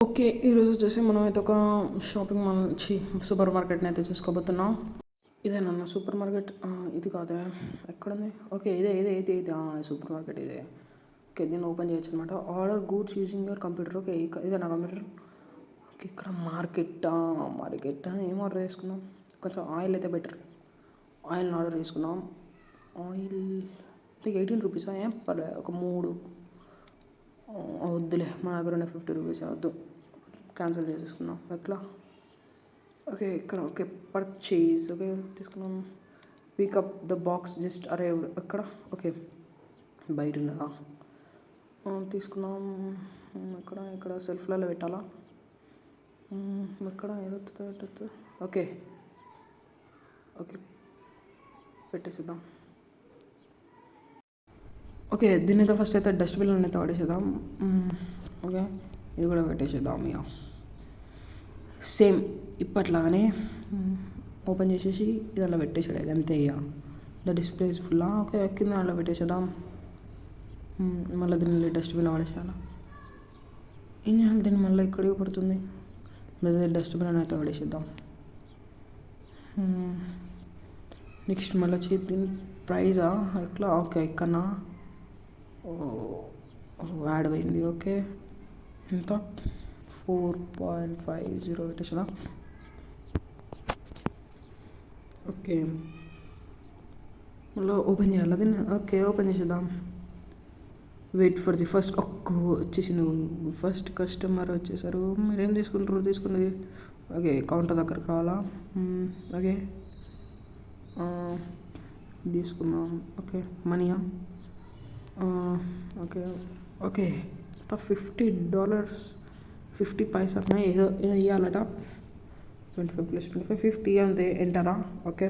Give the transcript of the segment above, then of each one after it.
Okay. ఈరోజు వచ్చేసి మనమైతే ఒక షాపింగ్ మాల్ సూపర్ మార్కెట్‌ని అయితే చూసుకోబోతున్నాం. ఇదేనన్నా సూపర్ మార్కెట్? ఇది కాదే. ఎక్కడుంది? ఓకే. ఇదే. సూపర్ మార్కెట్ ఇదే. ఓకే. దీన్ని ఓపెన్ చేయొచ్చనమాట. Order goods using your computer. Okay. ఇదేనా కంప్యూటర్? ఓకే. ఇక్కడ మార్కెట్టా? ఏం ఆర్డర్ చేసుకుందాం? కొంచెం ఆయిల్ అయితే బెటర్. ఆయిల్‌ని ఆర్డర్ చేసుకుందాం. ఆయిల్ రూ. 18 ఏం పర్లేదు. ఒక 3 వద్దులే. మా దగ్గర ఉన్న రూ. 50 వద్దు. క్యాన్సిల్ చేసేసుకుందాం. ఎట్లా? ఓకే. ఇక్కడ ఓకే. పర్చేజ్. ఓకే. తీసుకున్నాం. Pick up the box just arrived. ఎక్కడ? ఓకే. బయట ఉన్నదా? తీసుకుందాం. ఇక్కడ సెల్ఫ్లలో పెట్టాలా? ఎక్కడ ఏదొస్తుంది? ఓకే. పెట్టేసిద్దాం. ఓకే. దీన్ని అయితే ఫస్ట్ అయితే డస్ట్బిన్లో అయితే పడేసేద్దాం. ఓకే. ఇది కూడా పెట్టేసేద్దాం ఇక. సేమ్ ఇప్పట్లాగానే ఓపెన్ చేసేసి ఇది అలా పెట్టేసాడు. అంతే ఇక. The display is full. Okay. కింద అలా పెట్టేసేద్దాం. మళ్ళీ దీన్ని డస్ట్బిన్లో పడేసేయాలి. ఏం చేయాలి దీన్ని? మళ్ళీ ఇక్కడికి పడుతుంది. లేదా డస్ట్బిన్ అయితే పడేసేద్దాం. నెక్స్ట్ మళ్ళీ వచ్చి దీని ప్రైజా ఎట్లా? ఓకే. ఇక్కడనా యాడ్ అయింది. ఓకే. ఎంత? 4.50 పెట్టేసా. ఓకే. మళ్ళీ ఓపెన్ చేయాలి దీన్ని. ఓకే. ఓపెన్ చేసేద్దాం. వెయిట్ ఫర్ ది ఫస్ట్ వచ్చేసి నువ్వు ఫస్ట్ కస్టమర్ వచ్చేసారు. మీరేం తీసుకుంటారు? తీసుకున్నది ఓకే. కౌంటర్ దగ్గర కావాలా? ఓకే. తీసుకున్నాం. ఓకే. మనీయా? ఓకే. $50 50 పైసా ఏదో ఇవ్వాలట. 25 + 25 50 అంతే. ఎంటరా? ఓకే.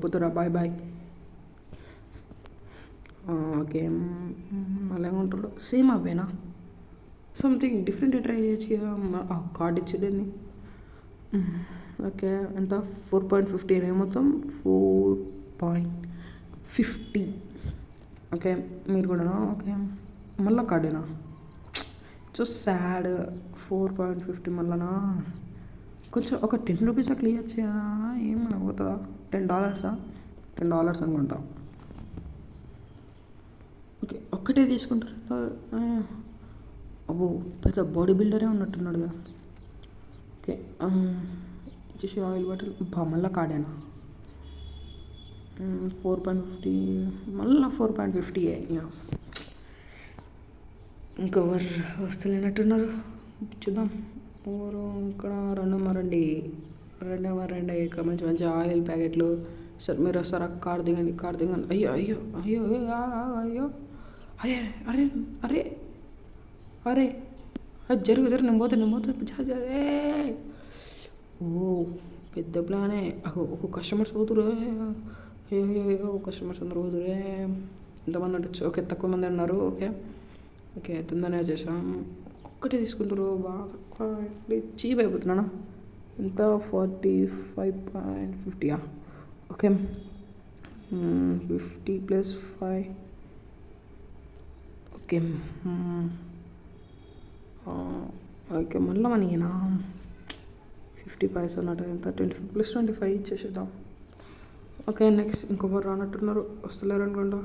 పోతురా. బాయ్. ఓకే. మళ్ళీ ఏమంటారు? సేమ్ అవేనా? సంథింగ్ డిఫరెంట్ ట్రై చేయొచ్చు కదా. కార్డ్ ఇచ్చేది. ఓకే. ఎంత? 4.50 అనే మొత్తం 4.50. ఓకే. మీరు కూడానా? ఓకే. మళ్ళీ కార్డేనా? So sad. 4.50 మళ్ళనా? కొంచెం ఒక $10 క్లియర్ చేయా? ఏమన్నా పోతుందా? $10 అనుకుంటా. ఓకే. ఒక్కటే తీసుకుంటారు. అబ్బో పెద్ద బాడీ బిల్డరే ఉన్నట్టున్నాడుగా. ఓకే. వచ్చేసి ఆయిల్ బాటిల్. మళ్ళీ కార్డేనా? 4.50 మళ్ళీ 4.50. ఇంకెవరు వస్తలేనట్టున్నారు. చూద్దాం. ఎవరు ఇక్కడ? రండి. ఇక్కడ మంచి ఆయిల్ ప్యాకెట్లు. సార్ మీరు వస్తారా? కార్ దిగండి. అయ్యో. అరే జరుగు నేను పోతా. ఓ పెద్ద ప్లానే. ఒక కస్టమర్స్ పోతురు. అయ్యో కస్టమర్స్ అందరు పోతురే. ఎంతమంది ఉండొచ్చు? ఓకే. తక్కువ మంది ఉన్నారు. ఓకే. తొందరనే చేసాం. ఒక్కటే తీసుకుంటారు. బాగా తక్కువ చీప్ అయిపోతున్నానా? ఎంత? 45.50. ఓకే. 50 + 5. ఓకే. ఓకే. మళ్ళీ మనీనా? 50 పైసా అన్నట్టు. ఎంత? 25 + 25 ఇచ్చేసేద్దాం. ఓకే. నెక్స్ట్ ఇంకొకరు రానట్టున్నారు. వస్తలేరు అనుకుంటా.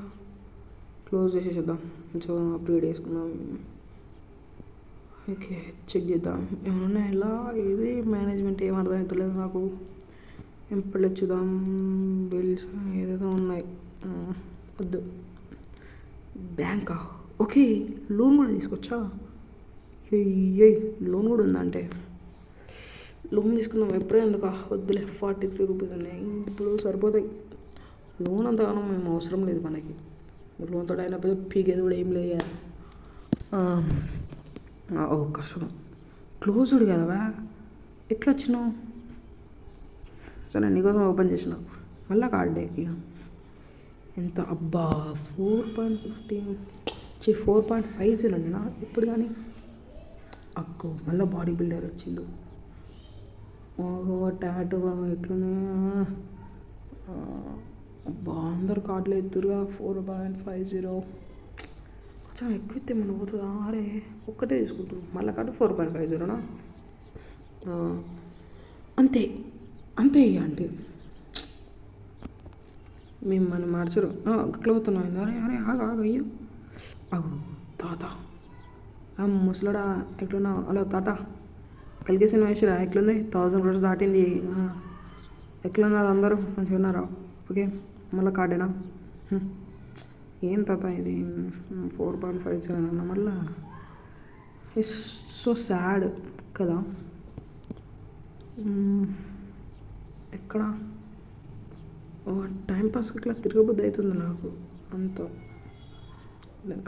క్లోజ్ చేసేద్దాం. కొంచెం అప్గ్రేడ్ చేసుకుందాం. ఓకే. చెక్ చేద్దాం ఏమన్నా. ఇలా ఇది మేనేజ్మెంట్ ఏం అర్థమవుతలేదు నాకు. ఎప్పుడు చూద్దాం. బిల్స్ ఏదేదో ఉన్నాయి. వద్దు. బ్యాంకా? ఓకే. లోన్ కూడా తీసుకొచ్చా? లోన్ కూడా ఉందంటే లోన్ తీసుకుందాం. ఎప్పుడే ఎందుకు? వద్దులే. ₹43 ఉన్నాయి. ఇప్పుడు సరిపోతాయి. లోన్ అంతగానో మేము అవసరం లేదు మనకి. లోన్తో అయినప్పుడు పీకేది కూడా ఏం లేదు. కస్టమర్ క్లోజ్డ్ కదవా? ఎట్లా వచ్చినావు? సరే నీకోసం ఓపెన్ చేసిన. మళ్ళీ కార్డే ఇక. ఎంత? అబ్బా 4.50 4.50 అన్నా ఇప్పుడు కానీ. మళ్ళీ బాడీ బిల్డర్ వచ్చిండు. టాటూ ఎట్లున్నా అందరు కార్డులు ఎత్తురుగా. 4.50 ఎక్కువ మనం పోతుందా? అరే ఒక్కటే తీసుకుంటాం మళ్ళీ కాదు 4.50 అంతే అంతే ఇక అంటే మేము మనం మార్చరు అట్లా పోతున్నాం. అరే అరే ఆగు ఆగు అయ్యో ఆగు తాత ముసలాడా ఎట్లున్నావు? హలో తాత కలిగే సినిమా వేసిరా ఎట్లుంది? 1000 crores దాటింది. ఎట్లున్నారు అందరూ? మంచిగా ఉన్నారా? ఓకే మళ్ళీ కార్డేనా? ఏం తాత ఇది 4.57 అన్న మళ్ళా ఇట్స్ సో సాడ్ కదా. ఎక్కడ టైంపాస్కి ఇట్లా తిరగబుద్ధి అవుతుంది నాకు అంత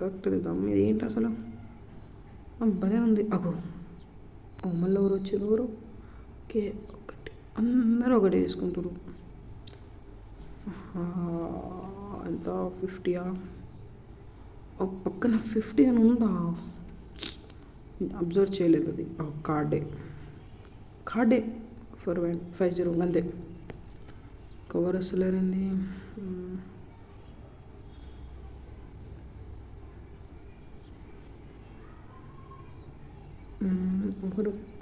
కరెక్ట్ ఇది ఏంటి అసలు భలే ఉంది. అగో మళ్ళీ ఎవరు వచ్చారు? ఎవరు? ఓకే ఒకటి అందరూ ఒకటి వేసుకుంటారు. ఎంత 50 పక్కన 50 అని ఉందా? అబ్జర్వ్ చేయలేదు. అది కార్డే 4.50 అంతే. కవర్ వస్తలేరండి.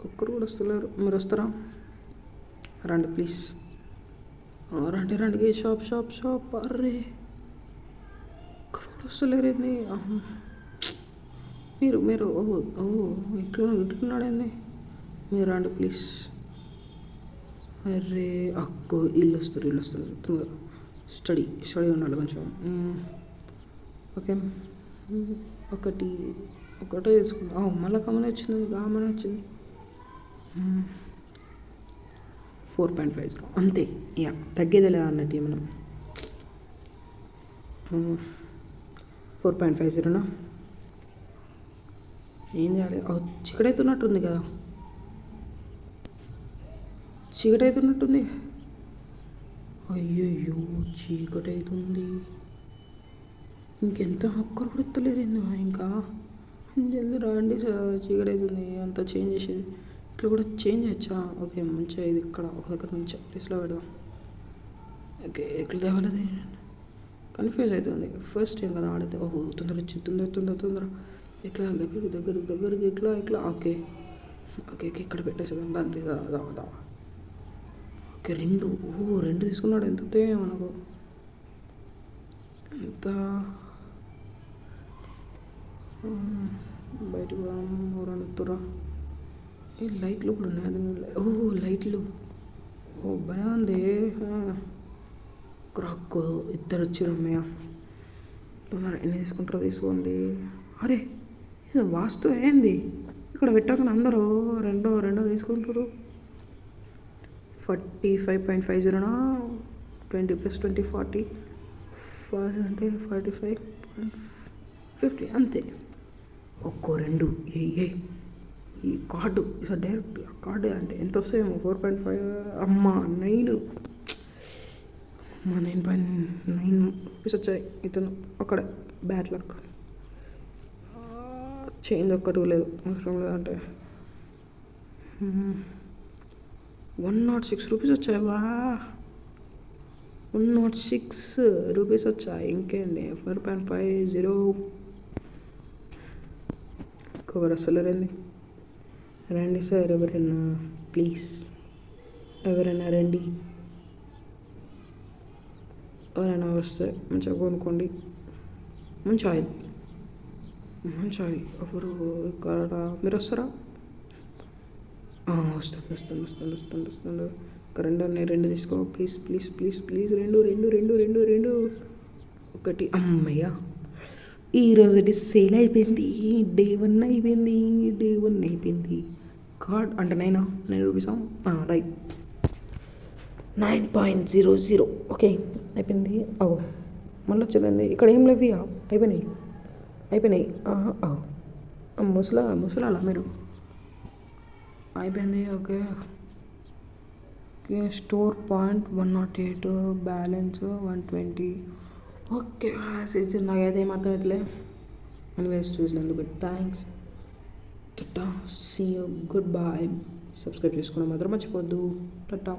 ఒక్కరు కూడా వస్తలేరు. మీరు వస్తారా? రండి ప్లీజ్ రండి రండి. షాప్ అర్రే ఒక్కరు కూడా వస్తలేరండి. మీరు ఇట్లున్నాడండి. మీరు రండి ప్లీజ్. అరే అక్కో ఇల్లు వస్తారు తొందరగా. స్టడీ ఉండాలి కొంచెం. ఓకే ఒకటే తీసుకున్నా. మళ్ళీ కమనే వచ్చింది. 4.50 అంతే. ఇక తగ్గేది లేదా అన్నట్టు మనం 4.50 ఏం చేయాలి? చీకటి అవుతున్నట్టుంది కదా. అయ్యయ్యో చీకటి అవుతుంది. ఇంకెంత ఒక్కరు కూడా ఎత్తలేరు ఇంకా. జల్దీ రండి చీకటి అవుతుంది. అంతా చేంజ్ చేసేది ఇట్లా కూడా చేంజ్ చేయొచ్చా? ఓకే మంచిగా ఇది ఇక్కడ ఒక దగ్గర మంచిగా ప్లేస్లో పెడదాం. ఓకే ఎట్లా తేవాలది కన్ఫ్యూజ్ అవుతుంది. ఫస్ట్ టైం కదా ఆడితే. తొందర వచ్చి తొందర ఎట్లా దగ్గరికి ఎట్లా ఓకే ఇక్కడ పెట్టేసేదాం. దాంట్లో దా ఓకే 2 తీసుకున్నాడు. ఎంత మనకు ఎంత బయటకు ఎవరన్నా ఈ లైట్లు కూడా ఉన్నాయి. లైట్లు బాగా ఉంది. క్రాక్ ఇద్దరు వచ్చారు. అమ్మయ్య తొందర ఎన్ని తీసుకుంటారో తీసుకోండి. అరే ఇది వాస్తు ఏంది ఇక్కడ పెట్టకుండా అందరూ రెండో తీసుకుంటారు. 45.50 20 + 20 40 5 అంటే 45.50 అంతే. ఒక్కో 2 ఈ కార్డు ఇట్లా డైరెక్ట్ కార్డు అంటే ఎంత వస్తాయేమో 4.5 అమ్మ 9 9.9 రూపీస్ వచ్చాయి. ఇతను అక్కడే బ్యాడ్ లక్. చేంజ్ ఒక్కటి లేదు అవసరం లేదంటే 106 రూపీస్ వచ్చాయి. 106 రూపీస్ వచ్చాయి. ఇంకేంటి 4.50 కవర్ అసలు రండి సార్ ఎవరైనా ప్లీజ్ ఎవరైనా రండి. ఎవరైనా వస్తే మంచిగా కొనుక్కోండి. మంచి ఆయిల్ ఎవరు ఇక్కడ మీరు వస్తారా? వస్తాను. ఒక 2 ఉన్నాయి. 2 తీసుకో ప్లీజ్. 2 ఒకటి. అమ్మయ్య ఈరోజు సేల్ అయిపోయింది. డే 1 అయిపోయింది. కార్డ్ అంటే 9 రూపీసా? రైట్ 9.00 ఓకే అయిపోయింది. మళ్ళీ వచ్చింది. ఇక్కడ ఏం లేవు. అయిపోయినాయి. ముసలాలా మీరు? అయిపోయింది. Okay store point 108 balance 120. Okay నాకైతే ఏమర్థం అవుతలే. ఎనీవేస్ చూసినందుకు thanks. Tata see you goodbye. Subscribe చేసుకోవడం మాత్రం మర్చిపోద్దు. టాటా.